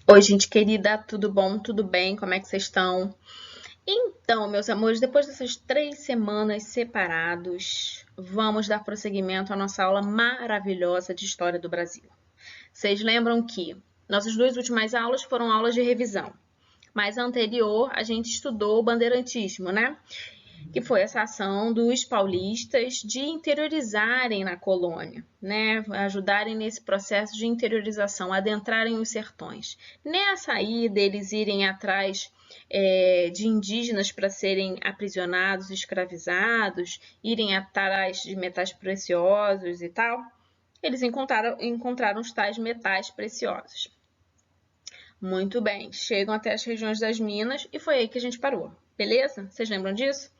Oi, gente querida, tudo bom? Tudo bem? Como é que vocês estão? Então, meus amores, depois dessas 3 semanas separados, vamos dar prosseguimento à nossa aula maravilhosa de História do Brasil. Vocês lembram que nossas duas últimas aulas foram aulas de revisão, mas a anterior a gente estudou o bandeirantismo, né? Que foi essa ação dos paulistas de interiorizarem na colônia, né? Ajudarem nesse processo de interiorização, adentrarem os sertões. Nessa aí deles irem atrás de indígenas para serem aprisionados, escravizados, irem atrás de metais preciosos e tal, eles encontraram os tais metais preciosos. Muito bem, chegam até as regiões das minas e foi aí que a gente parou, beleza? Vocês lembram disso?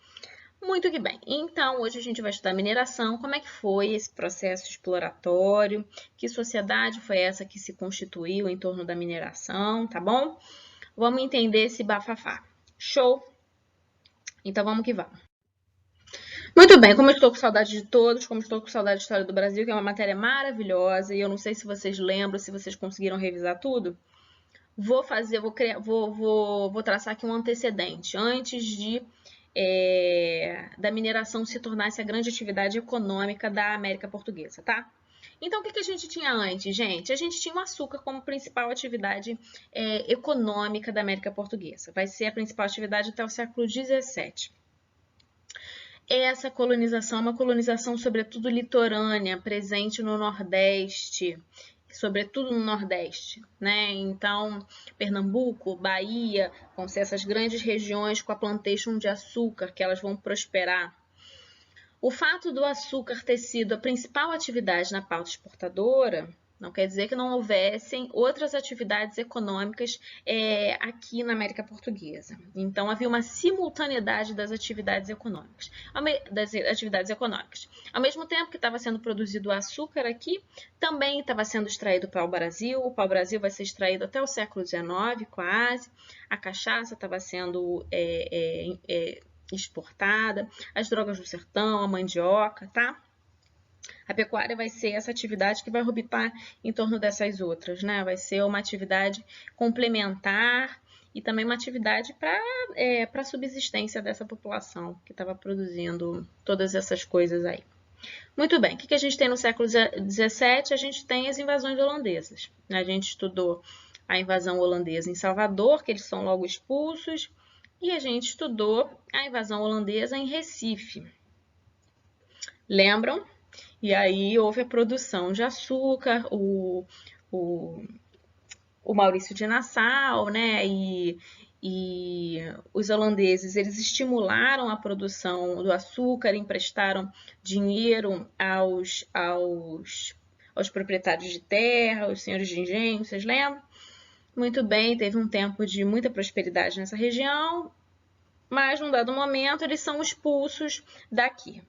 Muito que bem. Então, hoje a gente vai estudar mineração, como é que foi esse processo exploratório, que sociedade foi essa que se constituiu em torno da mineração, tá bom? Vamos entender esse bafafá. Show? Então, vamos que vamos. Muito bem, como eu estou com saudade de todos, como estou com saudade de História do Brasil, que é uma matéria maravilhosa, e eu não sei se vocês lembram, se vocês conseguiram revisar tudo, vou traçar aqui um antecedente, antes da mineração se tornar essa grande atividade econômica da América Portuguesa, tá? Então, o que a gente tinha antes, gente? A gente tinha o açúcar como principal atividade econômica da América Portuguesa. Vai ser a principal atividade até o século XVII. Essa colonização é uma colonização, sobretudo, litorânea, presente no Nordeste, sobretudo no Nordeste, né? Então, Pernambuco, Bahia, vão ser essas grandes regiões com a plantation de açúcar que elas vão prosperar. O fato do açúcar ter sido a principal atividade na pauta exportadora não quer dizer que não houvessem outras atividades econômicas aqui na América Portuguesa. Então, havia uma simultaneidade das atividades econômicas. Ao mesmo tempo que estava sendo produzido o açúcar aqui, também estava sendo extraído o pau-brasil. O pau-brasil vai ser extraído até o século XIX, quase. A cachaça estava sendo exportada, as drogas do sertão, a mandioca, tá? A pecuária vai ser essa atividade que vai orbitar em torno dessas outras, né? Vai ser uma atividade complementar e também uma atividade para a subsistência dessa população que estava produzindo todas essas coisas aí. Muito bem, o que a gente tem no século XVII? A gente tem as invasões holandesas. A gente estudou a invasão holandesa em Salvador, que eles são logo expulsos, e a gente estudou a invasão holandesa em Recife. Lembram? E aí houve a produção de açúcar, o Maurício de Nassau, né? E os holandeses, eles estimularam a produção do açúcar, emprestaram dinheiro aos proprietários de terra, aos senhores de engenho, vocês lembram? Muito bem, teve um tempo de muita prosperidade nessa região, mas num dado momento eles são expulsos daqui.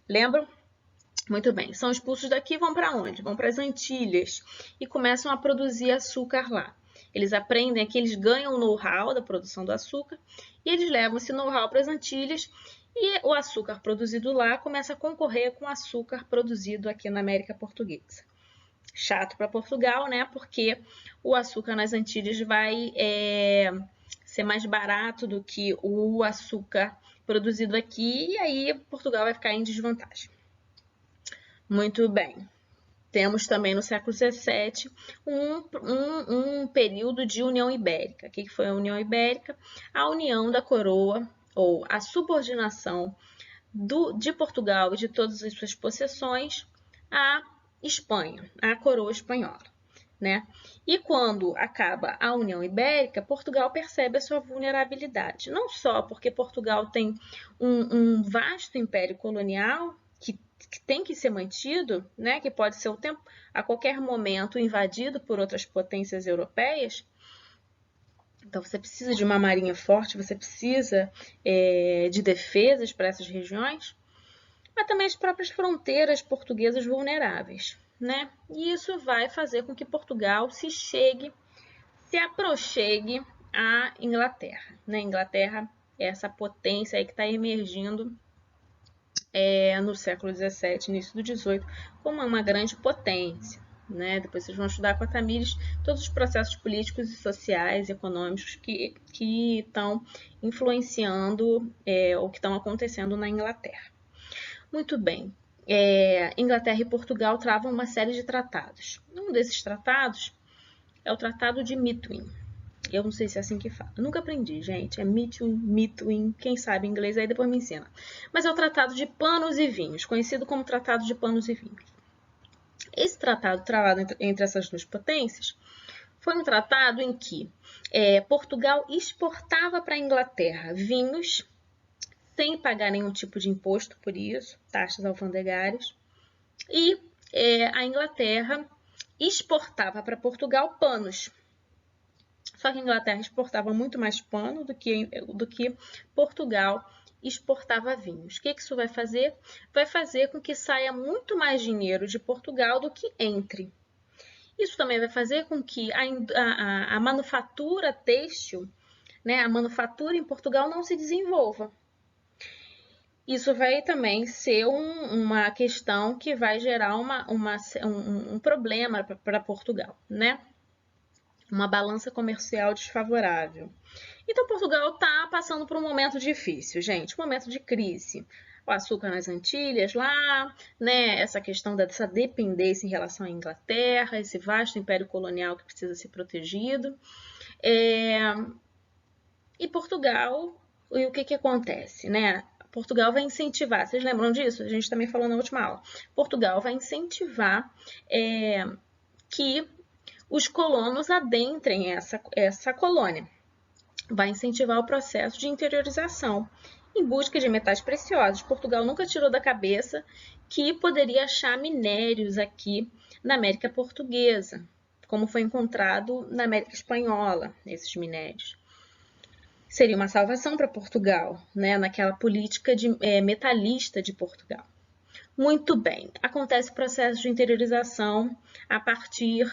Lembram? Muito bem, são expulsos daqui e vão para onde? Vão para as Antilhas e começam a produzir açúcar lá. Eles aprendem aqui, eles ganham o know-how da produção do açúcar e eles levam esse know-how para as Antilhas e o açúcar produzido lá começa a concorrer com o açúcar produzido aqui na América Portuguesa. Chato para Portugal, né? Porque o açúcar nas Antilhas vai ser mais barato do que o açúcar produzido aqui e aí Portugal vai ficar em desvantagem. Muito bem. Temos também no século XVII um período de União Ibérica. O que foi a União Ibérica? A união da coroa, ou a subordinação de Portugal e de todas as suas possessões à Espanha, à coroa espanhola. Né? E quando acaba a União Ibérica, Portugal percebe a sua vulnerabilidade. Não só porque Portugal tem um vasto império colonial que tem que ser mantido, né? Que pode ser a qualquer momento invadido por outras potências europeias. Então você precisa de uma marinha forte, você precisa de defesas para essas regiões, mas também as próprias fronteiras portuguesas vulneráveis. Né? E isso vai fazer com que Portugal se aproxime à Inglaterra. Né? A Inglaterra é essa potência aí que está emergindo no século XVII, início do XVIII, como uma grande potência. né? Depois vocês vão estudar com a Tamires todos os processos políticos e sociais e econômicos que estão influenciando ou que estão acontecendo na Inglaterra. Muito bem. Inglaterra e Portugal travam uma série de tratados. Um desses tratados é o Tratado de Mitwin. Eu não sei se é assim que fala. Eu nunca aprendi, gente. É Mitwin. Quem sabe inglês aí depois me ensina. Mas é o Tratado de Panos e Vinhos, conhecido como Tratado de Panos e Vinhos. Esse tratado travado entre essas duas potências foi um tratado em que Portugal exportava para a Inglaterra vinhos sem pagar nenhum tipo de imposto por isso, taxas alfandegárias, e a Inglaterra exportava para Portugal panos. Só que a Inglaterra exportava muito mais pano do que Portugal exportava vinhos. O que isso vai fazer? Vai fazer com que saia muito mais dinheiro de Portugal do que entre. Isso também vai fazer com que a manufatura têxtil, né, a manufatura em Portugal não se desenvolva. Isso vai também ser uma questão que vai gerar um problema para Portugal, né? Uma balança comercial desfavorável. Então, Portugal está passando por um momento difícil, gente, um momento de crise. O açúcar nas Antilhas lá, né? Essa questão dessa dependência em relação à Inglaterra, esse vasto império colonial que precisa ser protegido. E Portugal, e o que acontece, né? Portugal vai incentivar, vocês lembram disso? A gente também falou na última aula. Portugal vai incentivar que os colonos adentrem essa colônia. Vai incentivar o processo de interiorização em busca de metais preciosos. Portugal nunca tirou da cabeça que poderia achar minérios aqui na América Portuguesa, como foi encontrado na América Espanhola, esses minérios. Seria uma salvação para Portugal, né, naquela política metalista de Portugal. Muito bem, acontece o processo de interiorização a partir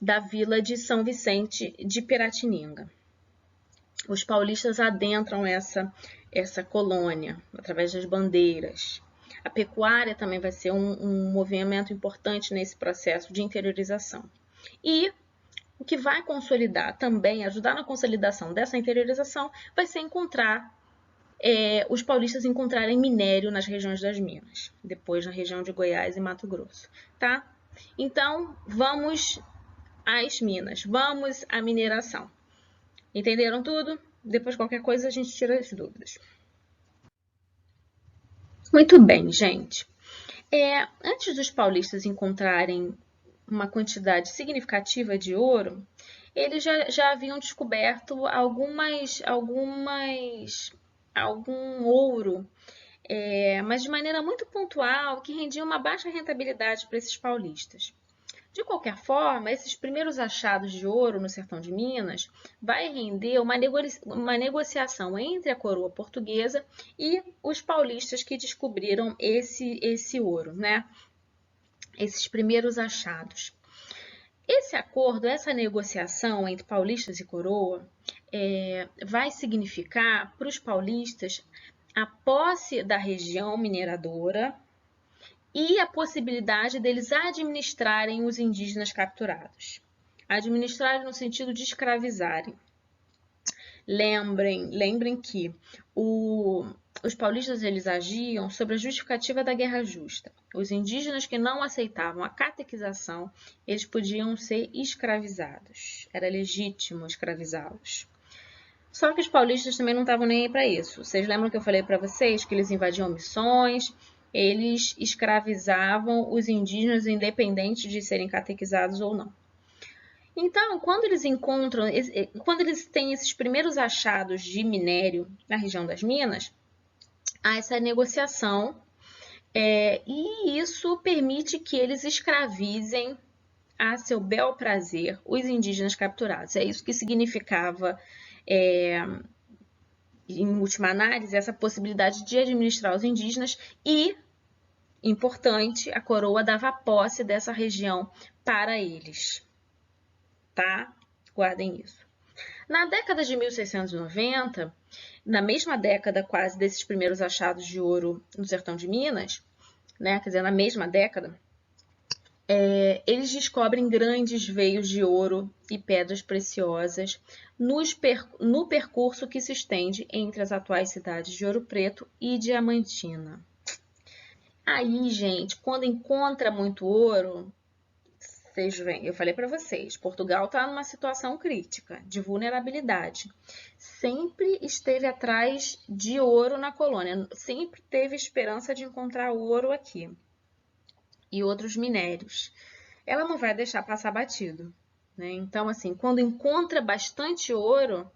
da vila de São Vicente de Piratininga. Os paulistas adentram essa colônia através das bandeiras. A pecuária também vai ser um movimento importante nesse processo de interiorização. E o que vai consolidar também, ajudar na consolidação dessa interiorização, vai ser os paulistas encontrarem minério nas regiões das Minas, depois na região de Goiás e Mato Grosso, tá? Então, vamos às minas, vamos à mineração. Entenderam tudo? Depois, qualquer coisa, a gente tira as dúvidas. Muito bem, gente. Antes dos paulistas encontrarem uma quantidade significativa de ouro, eles já haviam descoberto algum ouro, mas de maneira muito pontual, que rendia uma baixa rentabilidade para esses paulistas. De qualquer forma, esses primeiros achados de ouro no sertão de Minas vai render uma negociação entre a coroa portuguesa e os paulistas que descobriram esse ouro, né? Esses primeiros achados. Esse acordo, essa negociação entre paulistas e coroa, vai significar para os paulistas a posse da região mineradora e a possibilidade deles administrarem os indígenas capturados. Administrarem no sentido de escravizarem. Lembrem que os paulistas eles agiam sobre a justificativa da guerra justa. Os indígenas que não aceitavam a catequização, eles podiam ser escravizados. Era legítimo escravizá-los. Só que os paulistas também não estavam nem aí para isso. Vocês lembram que eu falei para vocês que eles invadiam missões, eles escravizavam os indígenas independente de serem catequizados ou não. Então, quando eles têm esses primeiros achados de minério na região das Minas, há essa negociação e isso permite que eles escravizem a seu bel prazer os indígenas capturados. É isso que significava, em última análise, essa possibilidade de administrar os indígenas e, importante, a coroa dava posse dessa região para eles. Tá? Guardem isso. Na década de 1690, na mesma década quase desses primeiros achados de ouro no sertão de Minas, né? Quer dizer, na mesma década, eles descobrem grandes veios de ouro e pedras preciosas no percurso que se estende entre as atuais cidades de Ouro Preto e Diamantina. Aí, gente, quando encontra muito ouro, eu falei para vocês, Portugal está numa situação crítica de vulnerabilidade. Sempre esteve atrás de ouro na colônia, sempre teve esperança de encontrar ouro aqui e outros minérios. Ela não vai deixar passar batido, né? Então, assim, quando encontra bastante ouro,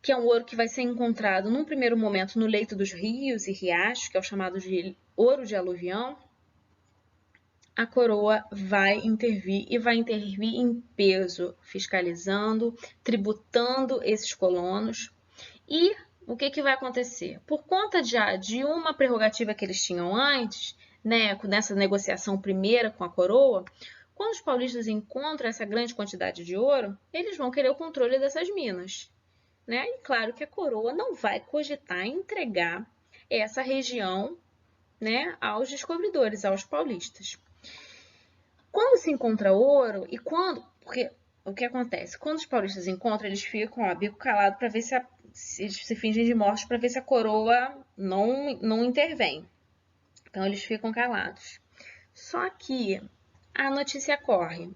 que é um ouro que vai ser encontrado num primeiro momento no leito dos rios e riachos, que é o chamado de ouro de aluvião, a coroa vai intervir e vai intervir em peso, fiscalizando, tributando esses colonos. E o que vai acontecer? Por conta já de uma prerrogativa que eles tinham antes, né, nessa negociação primeira com a coroa, quando os paulistas encontram essa grande quantidade de ouro, eles vão querer o controle dessas minas, né? E claro que a coroa não vai cogitar entregar essa região, né, aos descobridores, aos paulistas. Quando se encontra ouro e porque o que acontece? Quando os paulistas encontram, eles ficam, ó, bico calado para ver se fingem de morte para ver se a coroa não intervém. Então eles ficam calados. Só que a notícia corre,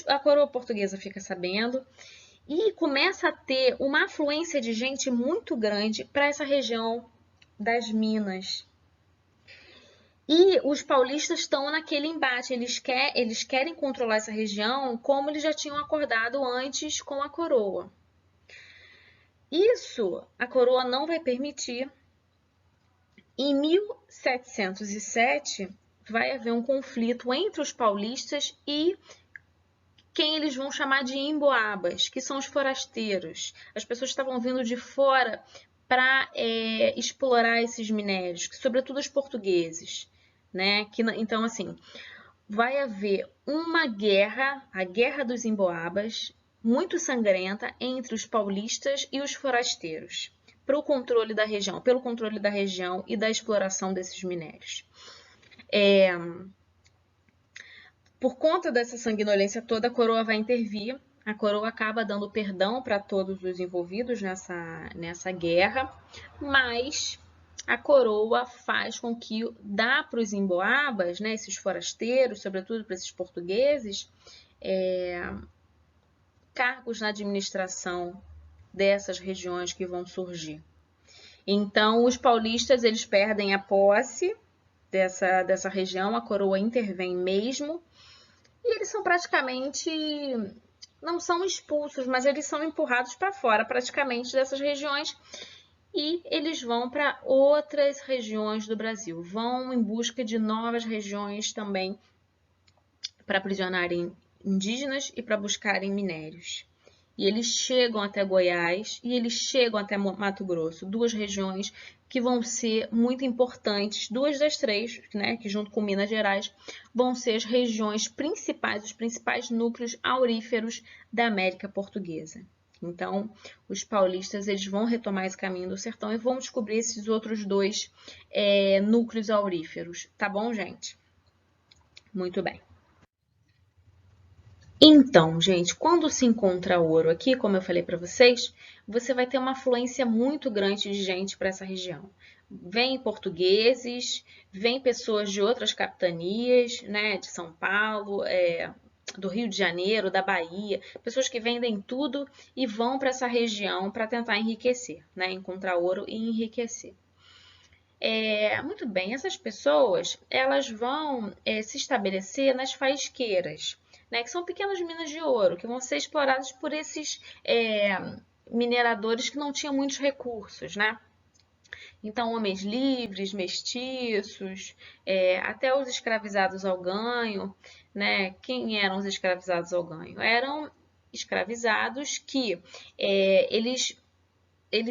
a coroa portuguesa fica sabendo e começa a ter uma afluência de gente muito grande para essa região das minas. E os paulistas estão naquele embate, eles querem controlar essa região como eles já tinham acordado antes com a coroa. Isso a coroa não vai permitir. Em 1707, vai haver um conflito entre os paulistas e quem eles vão chamar de emboabas, que são os forasteiros. As pessoas estavam vindo de fora para explorar esses minérios, sobretudo os portugueses. Né? Então, assim, vai haver uma guerra, a Guerra dos Emboabas, muito sangrenta entre os paulistas e os forasteiros, pelo controle da região e da exploração desses minérios. Por conta dessa sanguinolência toda, a coroa vai intervir. A coroa acaba dando perdão para todos os envolvidos nessa guerra, mas a coroa faz com que dá para os emboabas, né, esses forasteiros, sobretudo para esses portugueses, cargos na administração dessas regiões que vão surgir. Então, os paulistas eles perdem a posse dessa região, a coroa intervém mesmo, e eles são praticamente, não são expulsos, mas eles são empurrados para fora praticamente dessas regiões, e eles vão para outras regiões do Brasil, vão em busca de novas regiões também para aprisionarem indígenas e para buscarem minérios. E eles chegam até Goiás e eles chegam até Mato Grosso, duas regiões que vão ser muito importantes, duas das três, né, que junto com Minas Gerais vão ser as regiões principais, os principais núcleos auríferos da América Portuguesa. Então, os paulistas eles vão retomar esse caminho do sertão e vão descobrir esses outros dois núcleos auríferos. Tá bom, gente? Muito bem. Então, gente, quando se encontra ouro aqui, como eu falei para vocês, você vai ter uma afluência muito grande de gente para essa região. Vem portugueses, vem pessoas de outras capitanias, né, de São Paulo, do Rio de Janeiro, da Bahia, pessoas que vendem tudo e vão para essa região para tentar enriquecer, né, encontrar ouro e enriquecer. Muito bem, essas pessoas elas vão se estabelecer nas faisqueiras, né, que são pequenas minas de ouro, que vão ser exploradas por esses mineradores que não tinham muitos recursos, né? Então, homens livres, mestiços, até os escravizados ao ganho, né? Quem eram os escravizados ao ganho? Eram escravizados que eles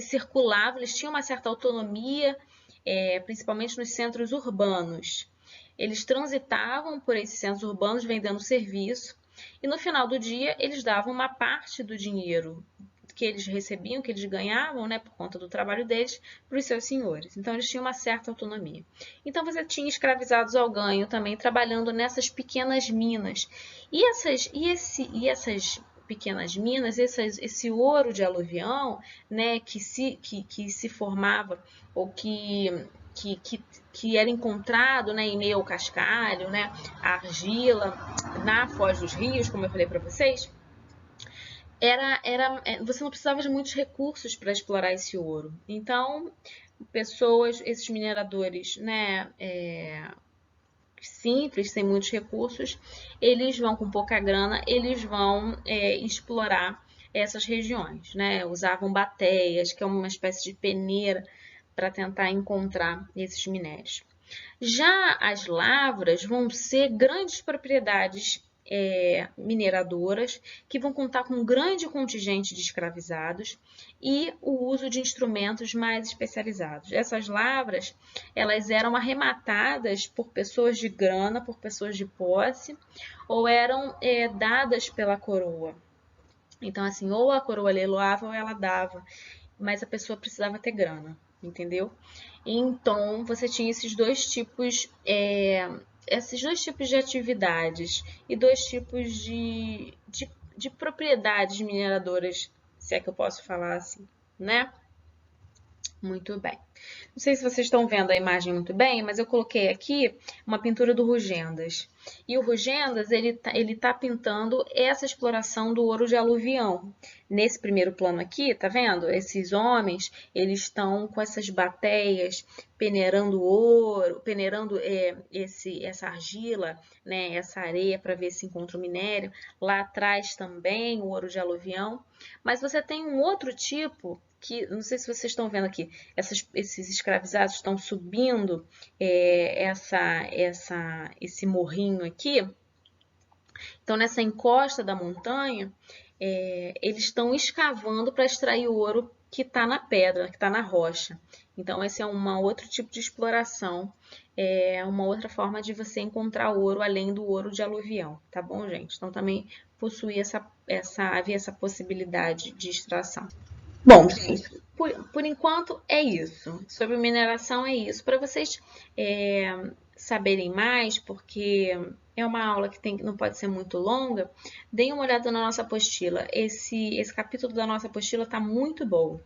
circulavam, eles tinham uma certa autonomia, principalmente nos centros urbanos. Eles transitavam por esses centros urbanos vendendo serviço e no final do dia eles davam uma parte do dinheiro que eles recebiam, que eles ganhavam, né, por conta do trabalho deles, para os seus senhores. Então, eles tinham uma certa autonomia. Então, você tinha escravizados ao ganho também, trabalhando nessas pequenas minas. E essas pequenas minas, esse ouro de aluvião, né, que se formava, ou que era encontrado, né, em meio ao cascalho, né, a argila, na foz dos rios, como eu falei para vocês, você não precisava de muitos recursos para explorar esse ouro. Então, esses mineradores, né, simples, sem muitos recursos, eles vão com pouca grana, eles vão explorar essas regiões, né? Usavam bateias, que é uma espécie de peneira, para tentar encontrar esses minérios. Já as lavras vão ser grandes propriedades mineradoras, que vão contar com um grande contingente de escravizados e o uso de instrumentos mais especializados. Essas lavras, elas eram arrematadas por pessoas de grana, por pessoas de posse, ou eram dadas pela coroa. Então, assim, ou a coroa leiloava ou ela dava, mas a pessoa precisava ter grana, entendeu? Então, você tinha esses dois tipos de atividades e dois tipos de propriedades mineradoras, se é que eu posso falar assim, né? Muito bem. Não sei se vocês estão vendo a imagem muito bem, mas eu coloquei aqui uma pintura do Rugendas. E o Rugendas, ele tá pintando essa exploração do ouro de aluvião. Nesse primeiro plano aqui, tá vendo? Esses homens, eles estão com essas bateias peneirando ouro, peneirando essa argila, né, essa areia para ver se encontra o minério. Lá atrás também o ouro de aluvião. Mas você tem um outro tipo que, não sei se vocês estão vendo aqui, esses escravizados estão subindo esse morrinho aqui. Então, nessa encosta da montanha, eles estão escavando para extrair o ouro que está na pedra, que está na rocha. Então, esse é um outro tipo de exploração, uma outra forma de você encontrar ouro além do ouro de aluvião, tá bom, gente? Então, também havia essa possibilidade de extração. Bom, gente, por enquanto é isso. Sobre mineração é isso. Para vocês saberem mais, porque é uma aula que não pode ser muito longa, deem uma olhada na nossa apostila. Esse capítulo da nossa apostila está muito bom.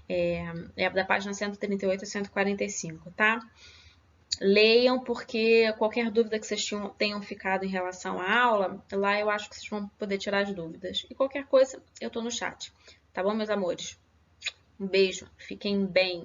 É da página 138 a 145, tá? Leiam, porque qualquer dúvida que vocês tenham ficado em relação à aula, lá eu acho que vocês vão poder tirar as dúvidas. E qualquer coisa, eu tô no chat. Tá bom, meus amores? Um beijo, fiquem bem.